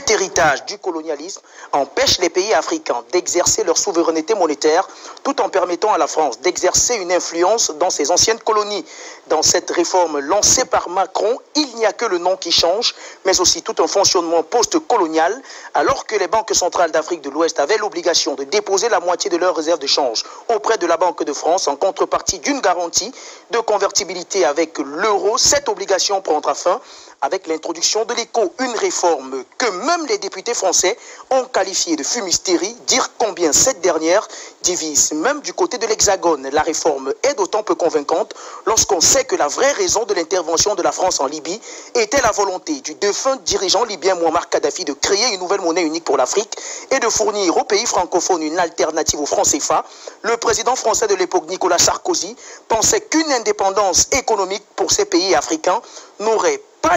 Cet héritage du colonialisme empêche les pays africains d'exercer leur souveraineté monétaire tout en permettant à la France d'exercer une influence dans ses anciennes colonies. Dans cette réforme lancée par Macron, il n'y a que le nom qui change, mais aussi tout un fonctionnement post-colonial, alors que les banques centrales d'Afrique de l'Ouest avaient l'obligation de déposer la moitié de leurs réserves de change auprès de la Banque de France en contrepartie d'une garantie de convertibilité avec l'euro. Cette obligation prendra fin avec l'introduction de l'éco, une réforme que même les députés français ont qualifiée de fumisterie, dire combien cette dernière divise. Même du côté de l'Hexagone, la réforme est d'autant peu convaincante lorsqu'on sait que la vraie raison de l'intervention de la France en Libye était la volonté du défunt dirigeant libyen Mouammar Kadhafi de créer une nouvelle monnaie unique pour l'Afrique et de fournir aux pays francophones une alternative au franc CFA. Le président français de l'époque, Nicolas Sarkozy, pensait qu'une indépendance économique pour ces pays africains n'aurait pas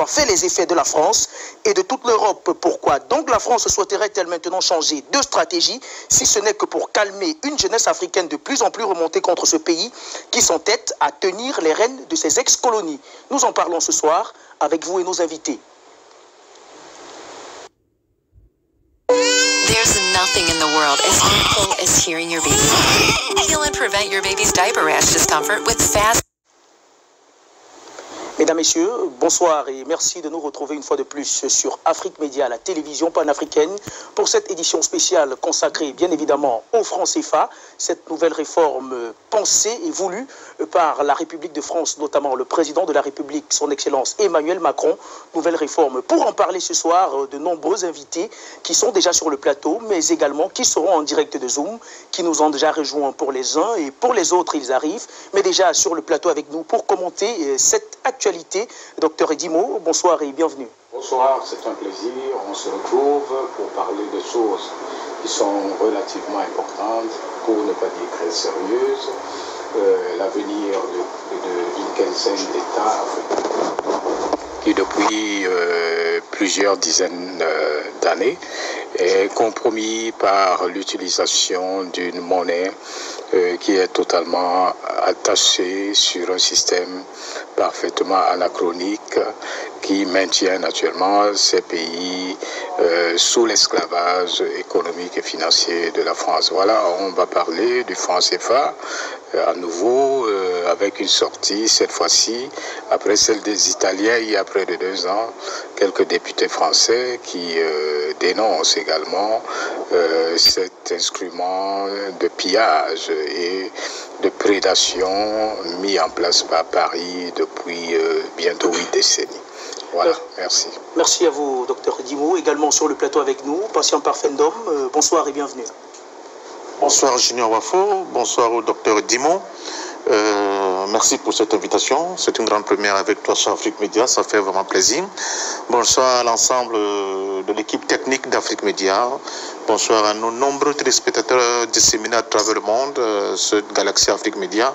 fait les effets de la France et de toute l'Europe. Pourquoi donc la France souhaiterait-elle maintenant changer de stratégie, si ce n'est que pour calmer une jeunesse africaine de plus en plus remontée contre ce pays qui s'entête à tenir les rênes de ses ex-colonies? Nous en parlons ce soir avec vous et nos invités. There's nothing in the world as harmful as hearing your baby. Heal and prevent your baby's diaper rash discomfort with fast. Mesdames, Messieurs, bonsoir et merci de nous retrouver une fois de plus sur Afrique Média, la télévision panafricaine, pour cette édition spéciale consacrée bien évidemment au franc CFA, cette nouvelle réforme pensée et voulue par la République de France, notamment le président de la République, son Excellence Emmanuel Macron, nouvelle réforme. Pour en parler ce soir, de nombreux invités qui sont déjà sur le plateau, mais également qui seront en direct de Zoom, qui nous ont déjà rejoints pour les uns et pour les autres, ils arrivent, mais déjà sur le plateau avec nous pour commenter cette actualité. Docteur Edimo, bonsoir et bienvenue. Bonsoir, c'est un plaisir. On se retrouve pour parler de choses qui sont relativement importantes, pour ne pas dire très sérieuses. L'avenir d'une quinzaine d'États africains qui depuis plusieurs dizaines d'années est compromis par l'utilisation d'une monnaie qui est totalement attachée sur un système parfaitement anachronique qui maintient naturellement ces pays sous l'esclavage économique et financier de la France. Voilà, on va parler du franc CFA à nouveau avec une sortie cette fois-ci après celle des Italiens il y a près de 2 ans, quelques députés français qui dénoncent également cet instrument de pillage et de prédation mis en place par Paris depuis bientôt 8 décennies. Voilà, merci. Merci à vous, docteur Dimo. Également sur le plateau avec nous, patient Parfendom. Bonsoir et bienvenue. Bonsoir Junior Wafo, bonsoir au docteur Dimo. Merci pour cette invitation. C'est une grande première avec toi sur Afrique Média, ça fait vraiment plaisir. Bonsoir à l'ensemble de l'équipe technique d'Afrique Média. Bonsoir à nos nombreux téléspectateurs disséminés à travers le monde, cette galaxie Afrique Média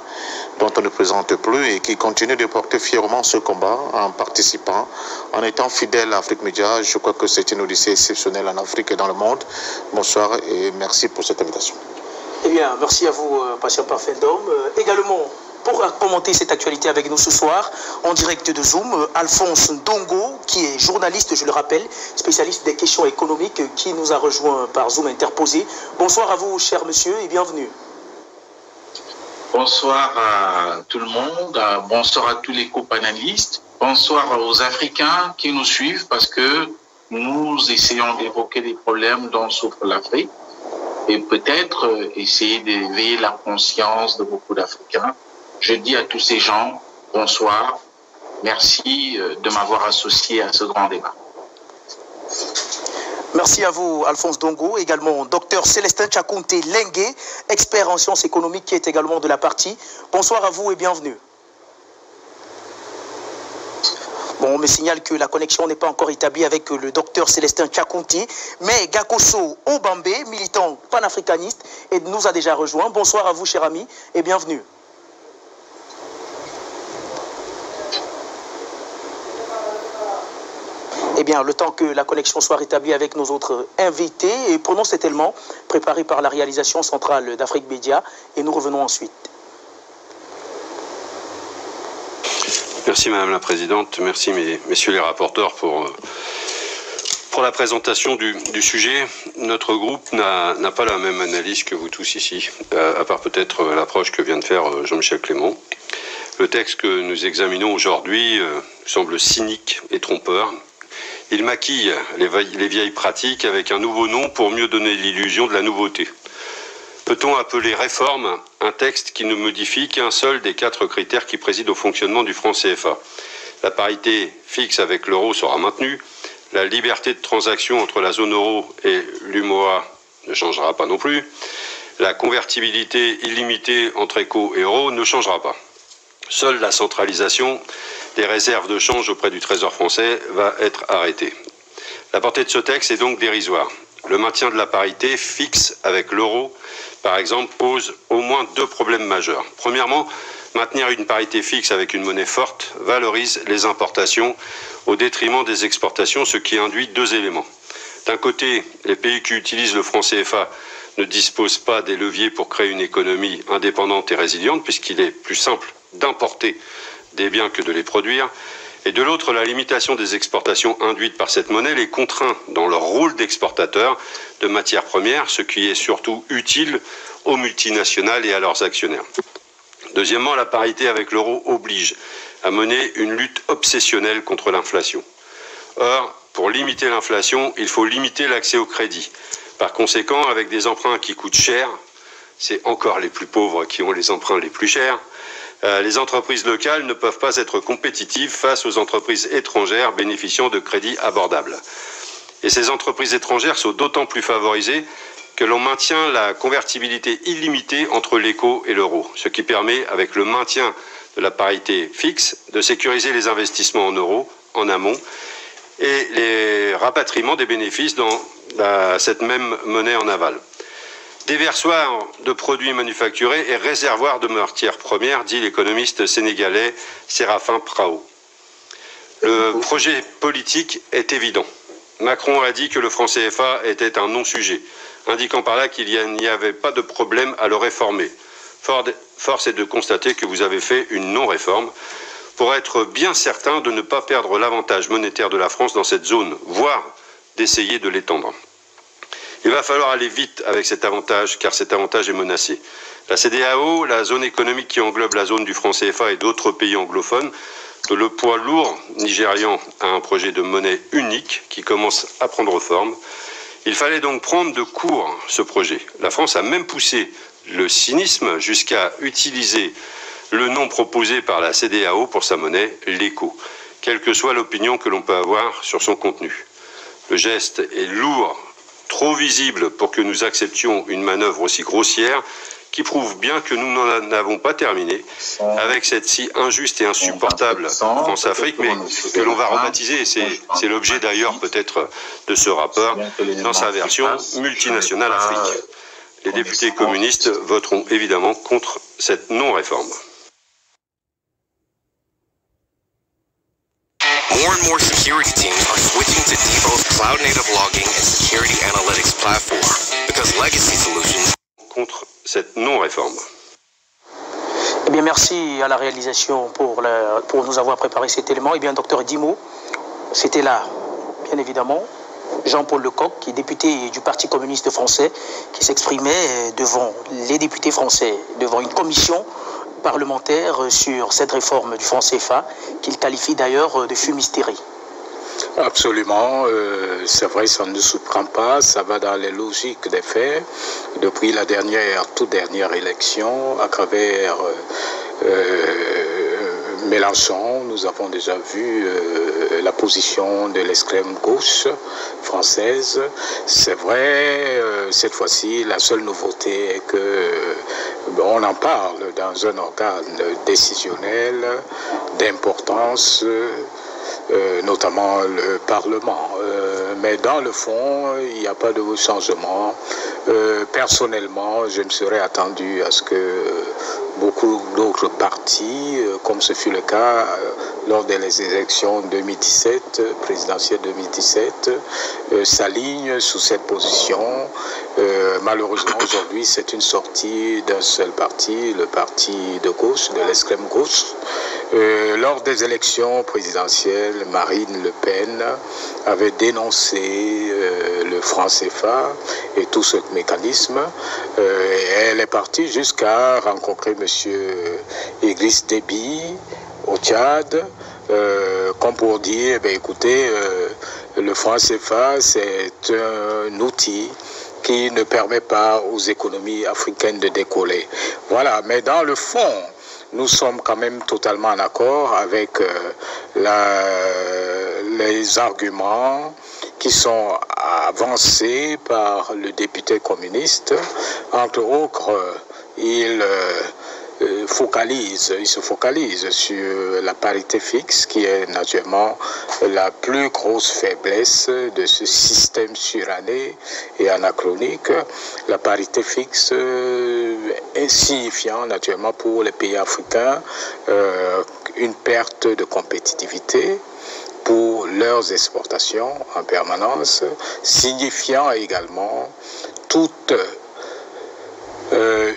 dont on ne présente plus et qui continue de porter fièrement ce combat en participant, en étant fidèle à Afrique Média. Je crois que c'est une odyssée exceptionnelle en Afrique et dans le monde. Bonsoir et merci pour cette invitation. Eh bien, merci à vous, patient Parfendom. Également, pour commenter cette actualité avec nous ce soir, en direct de Zoom, Alphonse Ndongo, qui est journaliste, je le rappelle, spécialiste des questions économiques, qui nous a rejoint par Zoom interposé. Bonsoir à vous, cher monsieur, et bienvenue. Bonsoir à tout le monde, bonsoir à tous les co-panélistes, bonsoir aux Africains qui nous suivent parce que nous essayons d'évoquer des problèmes dont souffre l'Afrique et peut-être essayer d'éveiller la conscience de beaucoup d'Africains. Je dis à tous ces gens, bonsoir, merci de m'avoir associé à ce grand débat. Merci à vous, Alphonse Ndongo. Également, docteur Célestin Tchakounte Lengue, expert en sciences économiques, qui est également de la partie. Bonsoir à vous et bienvenue. Bon, on me signale que la connexion n'est pas encore établie avec le docteur Célestin Tchakounte, mais Gakoso Obambe, militant panafricaniste, nous a déjà rejoint. Bonsoir à vous, cher ami, et bienvenue. Eh bien, le temps que la connexion soit rétablie avec nos autres invités, et prenons cet élément préparé par la réalisation centrale d'Afrique Média, et nous revenons ensuite. Merci Madame la Présidente, merci messieurs les rapporteurs Sur la présentation du sujet, notre groupe n'a pas la même analyse que vous tous ici, à part peut-être l'approche que vient de faire Jean-Michel Clément. Le texte que nous examinons aujourd'hui semble cynique et trompeur. Il maquille les vieilles pratiques avec un nouveau nom pour mieux donner l'illusion de la nouveauté. Peut-on appeler réforme un texte qui ne modifie qu'un seul des 4 critères qui président au fonctionnement du franc CFA? La parité fixe avec l'euro sera maintenue. La liberté de transaction entre la zone euro et l'UMOA ne changera pas non plus. La convertibilité illimitée entre éco et euro ne changera pas. Seule la centralisation des réserves de change auprès du Trésor français va être arrêtée. La portée de ce texte est donc dérisoire. Le maintien de la parité fixe avec l'euro, par exemple, pose au moins 2 problèmes majeurs. Premièrement, maintenir une parité fixe avec une monnaie forte valorise les importations au détriment des exportations, ce qui induit 2 éléments. D'un côté, les pays qui utilisent le franc CFA ne disposent pas des leviers pour créer une économie indépendante et résiliente, puisqu'il est plus simple d'importer des biens que de les produire. Et de l'autre, la limitation des exportations induite par cette monnaie les contraint dans leur rôle d'exportateur de matières premières, ce qui est surtout utile aux multinationales et à leurs actionnaires. Deuxièmement, la parité avec l'euro oblige à mener une lutte obsessionnelle contre l'inflation. Or, pour limiter l'inflation, il faut limiter l'accès au crédit. Par conséquent, avec des emprunts qui coûtent cher, c'est encore les plus pauvres qui ont les emprunts les plus chers, les entreprises locales ne peuvent pas être compétitives face aux entreprises étrangères bénéficiant de crédits abordables. Et ces entreprises étrangères sont d'autant plus favorisées que l'on maintient la convertibilité illimitée entre l'éco et l'euro, ce qui permet, avec le maintien de la parité fixe, de sécuriser les investissements en euros en amont et les rapatriements des bénéfices dans cette même monnaie en aval. Déversoir de produits manufacturés et réservoir de matières premières, dit l'économiste sénégalais Séraphin Prao. Le projet politique est évident. Macron a dit que le franc CFA était un non-sujet, indiquant par là qu'il n'y avait pas de problème à le réformer. Force est de constater que vous avez fait une non-réforme pour être bien certain de ne pas perdre l'avantage monétaire de la France dans cette zone, voire d'essayer de l'étendre. Il va falloir aller vite avec cet avantage, car cet avantage est menacé. La CEDEAO, la zone économique qui englobe la zone du franc CFA et d'autres pays anglophones, le poids lourd nigérian a un projet de monnaie unique qui commence à prendre forme. Il fallait donc prendre de court ce projet. La France a même poussé le cynisme jusqu'à utiliser le nom proposé par la CEDEAO pour sa monnaie, l'éco, quelle que soit l'opinion que l'on peut avoir sur son contenu. Le geste est lourd, trop visible pour que nous acceptions une manœuvre aussi grossière qui prouve bien que nous n'en avons pas terminé avec cette si injuste et insupportable France-Afrique, mais que l'on va rebaptiser, et c'est l'objet d'ailleurs peut-être de ce rapport, dans sa version multinationale Afrique. Les députés communistes voteront évidemment contre cette non-réforme. More and more security teams are switching to Devo's cloud-native logging and security analytics platform because legacy solutions contre cette non-réforme. Eh bien, merci à la réalisation pour nous avoir préparé cet élément. Eh bien, docteur Dimo, c'était là, bien évidemment, Jean-Paul Lecoq, qui est député du Parti communiste français, qui s'exprimait devant les députés français, devant une commission parlementaire sur cette réforme du franc CFA, qu'il qualifie d'ailleurs de fumisterie. Absolument, c'est vrai, ça ne nous surprend pas, ça va dans les logiques des faits. Depuis la toute dernière élection, à travers Mélenchon, nous avons déjà vu la position de l'extrême gauche française. C'est vrai, cette fois-ci, la seule nouveauté est que on en parle dans un organe décisionnel d'importance, notamment le Parlement. Mais dans le fond, il n'y a pas de changement. Personnellement, je me serais attendu à ce que beaucoup d'autres partis, comme ce fut le cas lors des élections 2017, présidentielles 2017, s'alignent sous cette position. Malheureusement, aujourd'hui, c'est une sortie d'un seul parti, le parti de gauche, de l'extrême gauche, Lors des élections présidentielles, Marine Le Pen avait dénoncé le franc CFA et tout ce mécanisme. Elle est partie jusqu'à rencontrer M. Idriss Déby au Tchad, comme pour dire, écoutez, le franc CFA, c'est un outil qui ne permet pas aux économies africaines de décoller. Voilà, mais dans le fond, nous sommes quand même totalement en accord avec les arguments qui sont avancés par le député communiste. Entre autres, il se focalise sur la parité fixe, qui est naturellement la plus grosse faiblesse de ce système suranné et anachronique. La parité fixe signifiant naturellement pour les pays africains une perte de compétitivité pour leurs exportations en permanence, signifiant également toute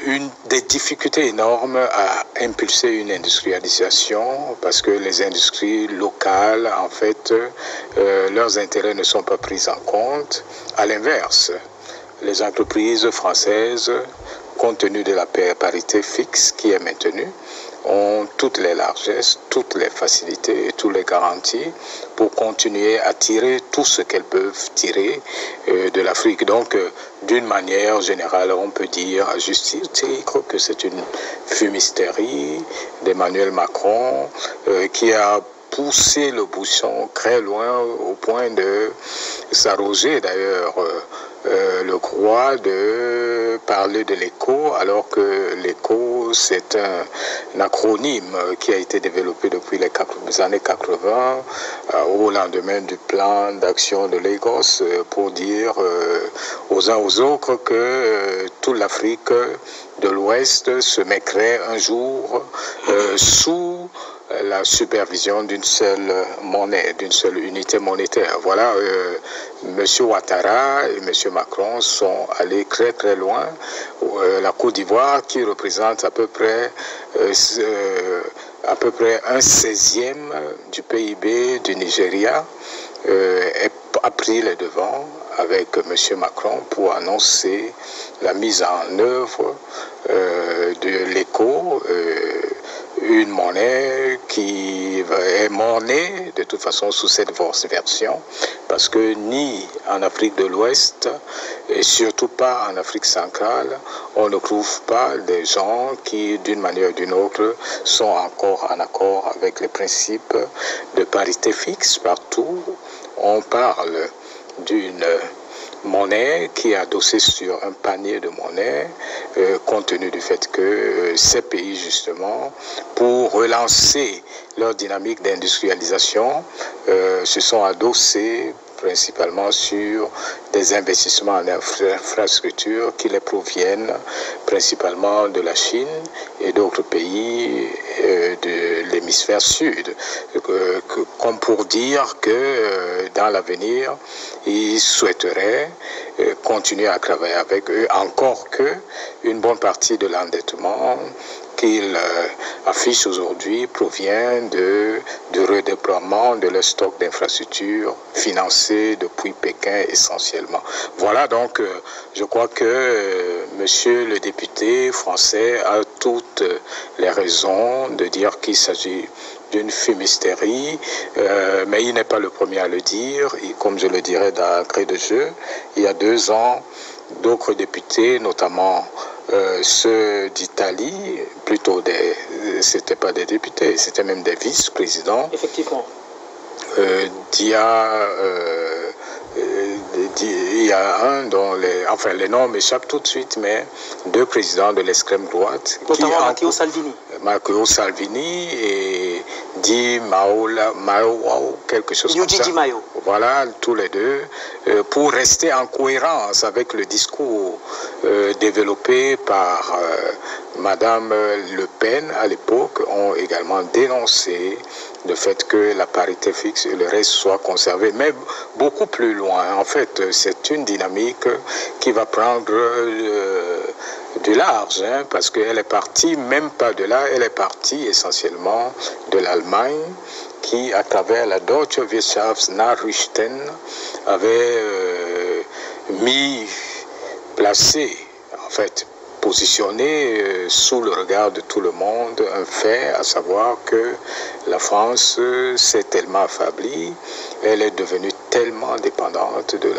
une des difficultés énormes à impulser une industrialisation, parce que les industries locales, en fait, leurs intérêts ne sont pas pris en compte. À l'inverse, les entreprises françaises, compte tenu de la parité fixe qui est maintenue, ont toutes les largesses, toutes les facilités et toutes les garanties pour continuer à tirer tout ce qu'elles peuvent tirer de l'Afrique. Donc, d'une manière générale, on peut dire à juste titre que c'est une fumisterie d'Emmanuel Macron qui a poussé le bouchon très loin au point de s'arroger d'ailleurs le droit de parler de l'éco, alors que l'éco c'est un acronyme qui a été développé depuis les années 80 au lendemain du plan d'action de Lagos pour dire aux uns aux autres que toute l'Afrique de l'Ouest se mettrait un jour sous la supervision d'une seule monnaie, d'une seule unité monétaire. Voilà, M. Ouattara et M. Macron sont allés très très loin. La Côte d'Ivoire, qui représente à peu près un 16e du PIB du Nigeria, a pris les devants avec M. Macron pour annoncer la mise en œuvre de l'éco, une monnaie qui est monnaie de toute façon sous cette version, parce que ni en Afrique de l'Ouest et surtout pas en Afrique centrale, on ne trouve pas des gens qui d'une manière ou d'une autre sont encore en accord avec les principes de parité fixe. Partout on parle d'une monnaie qui est adossée sur un panier de monnaie, compte tenu du fait que ces pays, justement, pour relancer leur dynamique d'industrialisation, se sont adossés principalement sur des investissements en infrastructures qui les proviennent principalement de la Chine et d'autres pays de l'hémisphère sud, comme pour dire que dans l'avenir, ils souhaiteraient continuer à travailler avec eux, encore que une bonne partie de l'endettement qu'ils affichent aujourd'hui provient du redéploiement de leur stock d'infrastructures financés depuis Pékin essentiellement. Voilà, donc je crois que monsieur le député français a toutes les raisons de dire qu'il s'agit d'une fumisterie, mais il n'est pas le premier à le dire, et comme je le dirais d'entrée de jeu, il y a 2 ans, d'autres députés, notamment ceux d'Italie, plutôt c'était pas des députés, c'était même des vice-présidents. Effectivement. Il y a un dont les noms m'échappent tout de suite, mais 2 présidents de l'extrême droite. Notamment Matteo Salvini. Matteo Salvini et Di Maio, quelque chose comme ça. Di Maio. Voilà, tous les deux, pour rester en cohérence avec le discours développé par Madame Le Pen à l'époque, ont également dénoncé le fait que la parité fixe et le reste soit conservé, mais beaucoup plus loin. En fait, c'est une dynamique qui va prendre du large, hein, parce qu'elle est partie, même pas de là, elle est partie essentiellement de l'Allemagne, qui, à travers la Deutsche Wirtschaftsnachrichten, avait placé, en fait, positionné sous le regard de tout le monde un fait, à savoir que la France s'est tellement affaiblie, elle est devenue tellement dépendante de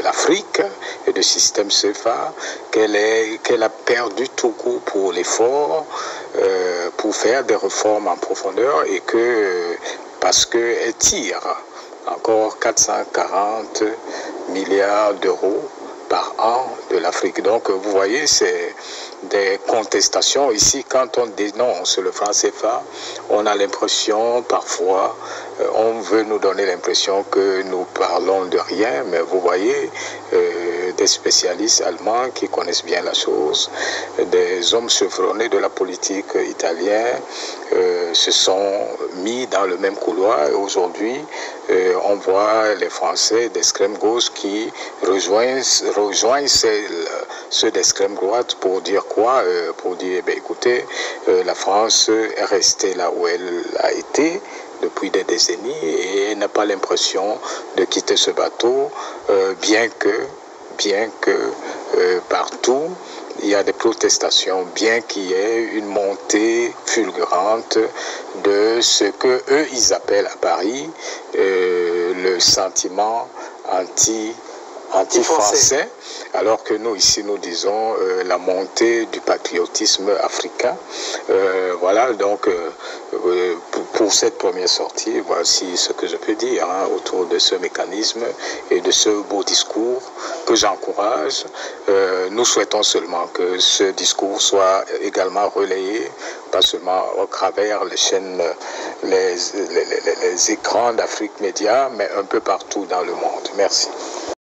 l'Afrique et du système CFA qu'elle a perdu tout goût pour l'effort, pour faire des réformes en profondeur, et que parce qu'elle tire encore 440 milliards d'euros par an de l'Afrique. Donc vous voyez, c'est des contestations. Ici, quand on dénonce le franc CFA, on a l'impression parfois, on veut nous donner l'impression que nous parlons de rien, mais vous voyez, des spécialistes allemands qui connaissent bien la chose, des hommes chevronnés de la politique italienne se sont mis dans le même couloir, et aujourd'hui on voit les Français d'extrême gauche qui rejoignent ceux d'extrême droite pour dire quoi? Pour dire, écoutez, la France est restée là où elle a été depuis des décennies et n'a pas l'impression de quitter ce bateau, bien que partout il y a des protestations, bien qu'il y ait une montée fulgurante de ce que eux ils appellent à Paris le sentiment anti-français, alors que nous ici nous disons la montée du patriotisme africain. Voilà, donc pour cette première sortie, voici ce que je peux dire autour de ce mécanisme et de ce beau discours que j'encourage. Nous souhaitons seulement que ce discours soit également relayé, pas seulement au travers les chaînes, les écrans d'Afrique Média, mais un peu partout dans le monde. Merci.